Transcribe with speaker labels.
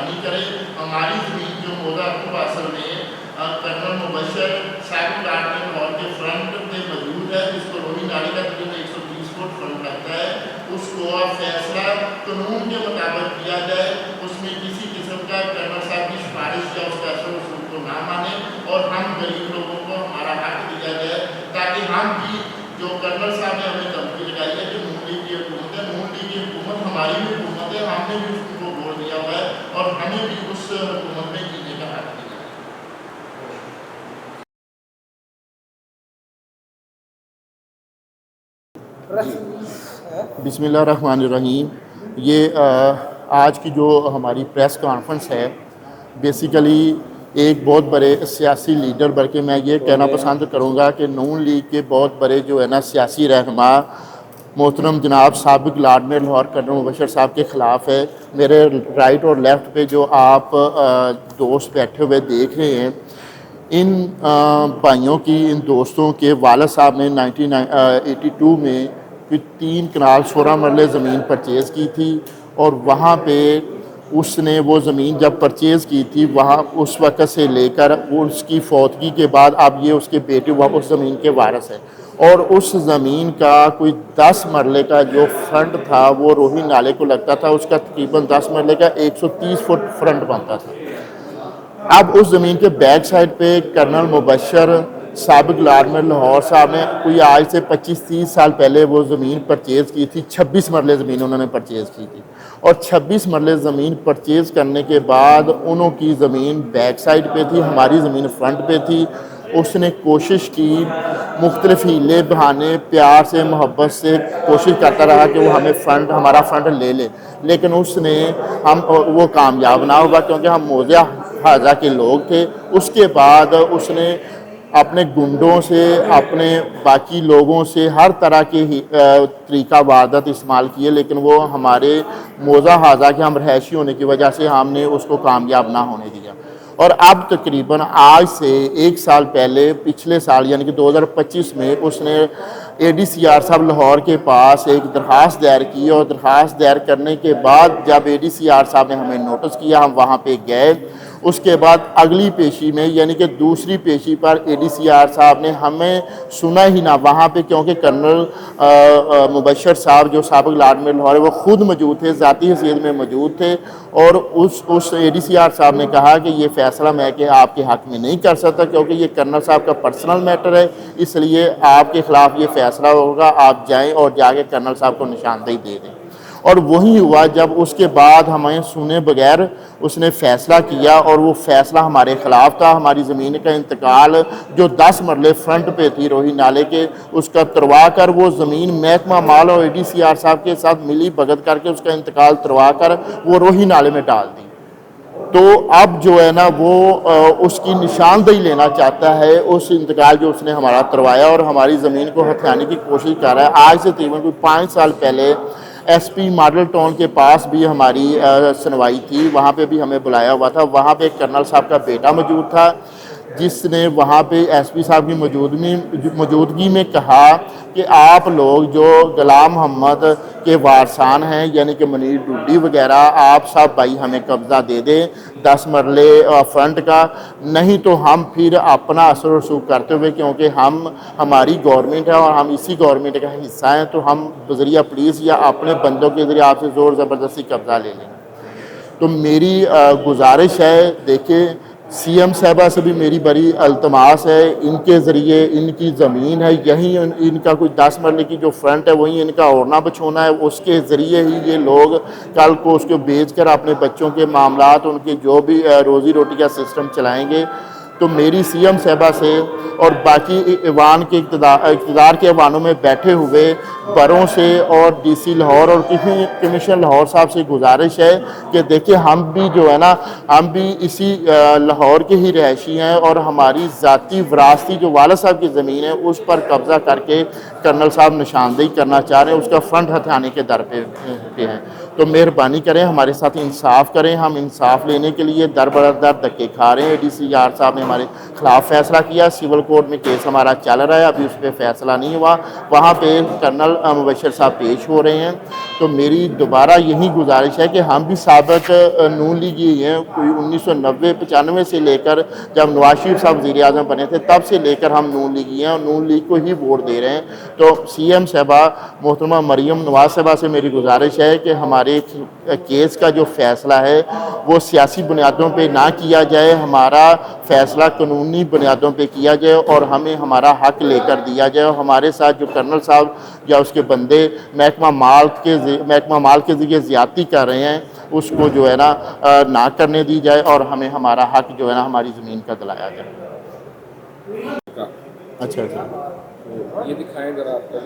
Speaker 1: مہربانی کرے ہماری زمین جو موضع کو اصل میں کرنل مبشر سابق آرمی لاہور کے فرنٹ پہ موجود ہے، جس کو روہی نالی کا تقریباً 130 فٹ فرنٹ لگتا ہے، اس کو فیصلہ قانون کے مطابق کیا جائے، اس میں کسی قسم کا کرنل صاحب کی سفارش یا اس کا اثر رسوخ کو نہ مانے اور ہم غریب لوگوں کو ہمارا حق دیا جائے، تاکہ ہم بھی جو کرنل صاحب نے ہمیں دھمکی لگائی ہے کہ نون لیگ کی حکومت ہے، نون لیگ کی حکومت ہماری بھی حکومت ہے، ہم نے بھی اس کو ووٹ دیا ہوا ہے اور ہمیں بھی اس حکومت میں جینے کا حق دیا۔ بسم اللہ الرحمن الرحیم۔ یہ آج کی جو ہماری پریس کانفرنس ہے، بیسیکلی ایک بہت بڑے سیاسی لیڈر، بلکہ میں یہ کہنا پسند کروں گا کہ نون لیگ کے بہت بڑے جو ہے نا سیاسی رہنما محترم جناب سابق لارڈ میئر لاہور کرنل مبشر صاحب کے خلاف ہے۔ میرے رائٹ اور لیفٹ پہ جو آپ دوست بیٹھے ہوئے دیکھ رہے ہیں، ان بھائیوں کی، ان دوستوں کے والد صاحب نے 1982 میں 3 کنال 16 مرلے زمین پرچیز کی تھی، اور وہاں پہ اس نے وہ زمین جب پرچیز کی تھی، وہاں اس وقت سے لے کر اس کی فوتگی کے بعد اب یہ اس کے بیٹے وہ اس زمین کے وارث ہیں، اور اس زمین کا کوئی 10 مرلے کا جو فرنٹ تھا وہ روہی نالے کو لگتا تھا، اس کا تقریباً 10 مرلے کا 130 فٹ فرنٹ بنتا تھا۔ اب اس زمین کے بیک سائڈ پہ کرنل مبشر سابق لارڈ میئر لاہور صاحب نے کوئی آج سے 25-30 سال پہلے وہ زمین پرچیز کی تھی، 26 مرلے زمین انہوں نے پرچیز کی تھی، اور 26 مرلے زمین پرچیز کرنے کے بعد انہوں کی زمین بیک سائڈ پہ تھی، ہماری زمین فرنٹ پہ تھی۔ اس نے کوشش کی، مختلف ہیلے بہانے، پیار سے، محبت سے کوشش کرتا رہا کہ وہ ہمیں ہمارا فرنٹ لے لے، لیکن اس نے وہ کامیاب نہ ہوا، کیونکہ ہم موضع حاضہ کے لوگ تھے۔ اس کے بعد اس نے اپنے گنڈوں سے، اپنے باقی لوگوں سے ہر طرح کے طریقہ واردات استعمال کیے، لیکن وہ ہمارے موضع حاضہ کے ہم رہائشی ہونے کی وجہ سے ہم نے اس کو کامیاب نہ ہونے دیا۔ اور اب تقریباً آج سے 1 سال پہلے، پچھلے سال یعنی کہ 2025 میں، اس نے ADCR صاحب لاہور کے پاس ایک درخواست دائر کی، اور درخواست دائر کرنے کے بعد جب ADCR صاحب نے ہمیں نوٹس کیا، ہم وہاں پہ گئے۔ اس کے بعد اگلی پیشی میں یعنی کہ دوسری پیشی پر ADCR صاحب نے ہمیں سنا ہی نہ وہاں پہ، کیونکہ کرنل مبشر صاحب جو سابق لارڈ میئر لاہور وہ خود موجود تھے، ذاتی حیثیت میں موجود تھے، اور اس ADCR صاحب نے کہا کہ یہ فیصلہ میں کہ آپ کے حق میں نہیں کر سکتا، کیونکہ یہ کرنل صاحب کا پرسنل میٹر ہے، اس لیے آپ کے خلاف یہ فیصلہ ہوگا، آپ جائیں اور جا کے کرنل صاحب کو نشاندہی دے دیں۔ اور وہی ہوا، جب اس کے بعد ہمیں سنے بغیر اس نے فیصلہ کیا، اور وہ فیصلہ ہمارے خلاف تھا۔ ہماری زمین کا انتقال جو 10 مرلے فرنٹ پہ تھی روہی نالے کے، اس کا تروا کر وہ زمین محکمہ مال اور ADCR صاحب کے ساتھ ملی بھگت کر کے اس کا انتقال تروا کر وہ روہی نالے میں ڈال دی۔ تو اب جو ہے نا وہ اس کی نشاندہی لینا چاہتا ہے، اس انتقال جو اس نے ہمارا تروایا اور ہماری زمین کو ہتھیانے کی کوشش کر رہا ہے۔ آج سے تقریباً کوئی 5 سال پہلے SP ماڈل ٹاؤن کے پاس بھی ہماری سنوائی تھی، وہاں پہ بھی ہمیں بلایا ہوا تھا۔ وہاں پہ کرنل صاحب کا بیٹا موجود تھا، جس نے وہاں پہ SP صاحب کی موجودگی میں کہا کہ آپ لوگ جو غلام محمد کے وارثان ہیں، یعنی کہ منیر ڈوڈی وغیرہ، آپ سب بھائی ہمیں قبضہ دے دیں 10 مرلے فرنٹ کا، نہیں تو ہم پھر اپنا اثر و رسوخ کرتے ہوئے، کیونکہ ہماری گورنمنٹ ہے اور ہم اسی گورنمنٹ کا حصہ ہیں، تو ہم بذریعہ پولیس یا اپنے بندوں کے ذریعے آپ سے زور زبردستی قبضہ لے لیں۔ تو میری گزارش ہے، دیکھیں CM صاحبہ سے بھی میری بڑی التماس ہے، ان کے ذریعے ان کی زمین ہے، یہیں ان کا کوئی 10 مرلے کی جو فرنٹ ہے وہیں ان کا اوڑھنا بچھونا ہے، اس کے ذریعے ہی یہ لوگ کل کو اس کو بیچ کر اپنے بچوں کے معاملات، ان کے جو بھی روزی روٹی کا سسٹم چلائیں گے۔ تو میری CM صاحبہ سے اور باقی ایوان کے اقتدار کے ایوانوں میں بیٹھے ہوئے بڑوں سے اور DC لاہور اور کمیشن لاہور صاحب سے گزارش ہے کہ دیکھیں ہم بھی جو ہے نا، ہم بھی اسی لاہور کے ہی رہائشی ہیں، اور ہماری ذاتی وراثتی جو والد صاحب کی زمین ہے اس پر قبضہ کر کے کرنل صاحب نشاندہی کرنا چاہ رہے ہیں، اس کا فرنٹ ہتھیانے کے در پہ ہیں۔ تو مہربانی کریں ہمارے ساتھ انصاف کریں. ہم انصاف لینے کے لیے در بدر دھکے کھا رہے ہیں. ADCR صاحب نے ہمارے خلاف فیصلہ کیا, سول کورٹ میں کیس ہمارا چل رہا ہے, ابھی اس پہ فیصلہ نہیں ہوا. وہاں پہ کرنل مبشر صاحب پیش ہو رہے ہیں. تو میری دوبارہ یہی گزارش ہے کہ ہم بھی سابق نون لیگی ہیں, کوئی 1990-95 سے لے کر جب نواز شریف صاحب وزیر اعظم بنے تھے تب سے لے کر ہم نون لیگی ہیں اور نون لیگ کو ہی ووٹ دے رہے ہیں. تو CM صاحبہ محترمہ مریم نواز صاحبہ سے میری گزارش ہے کہ ہمارے کیس کا جو فیصلہ ہے وہ سیاسی بنیادوں پہ نہ کیا جائے, ہمارا فیصلہ قانونی بنیادوں پہ کیا جائے اور ہمیں ہمارا حق لے کر دیا جائے. اور ہمارے ساتھ جو کرنل صاحب یا اس کے بندے محکمہ مال کے ذریعے زیادتی کر رہے ہیں اس کو جو ہے نا نہ کرنے دی جائے اور ہمیں ہمارا حق جو ہے نا ہماری زمین کا دلایا جائے. اچھا اچھا
Speaker 2: یہ دکھائیں ذرا آپ کا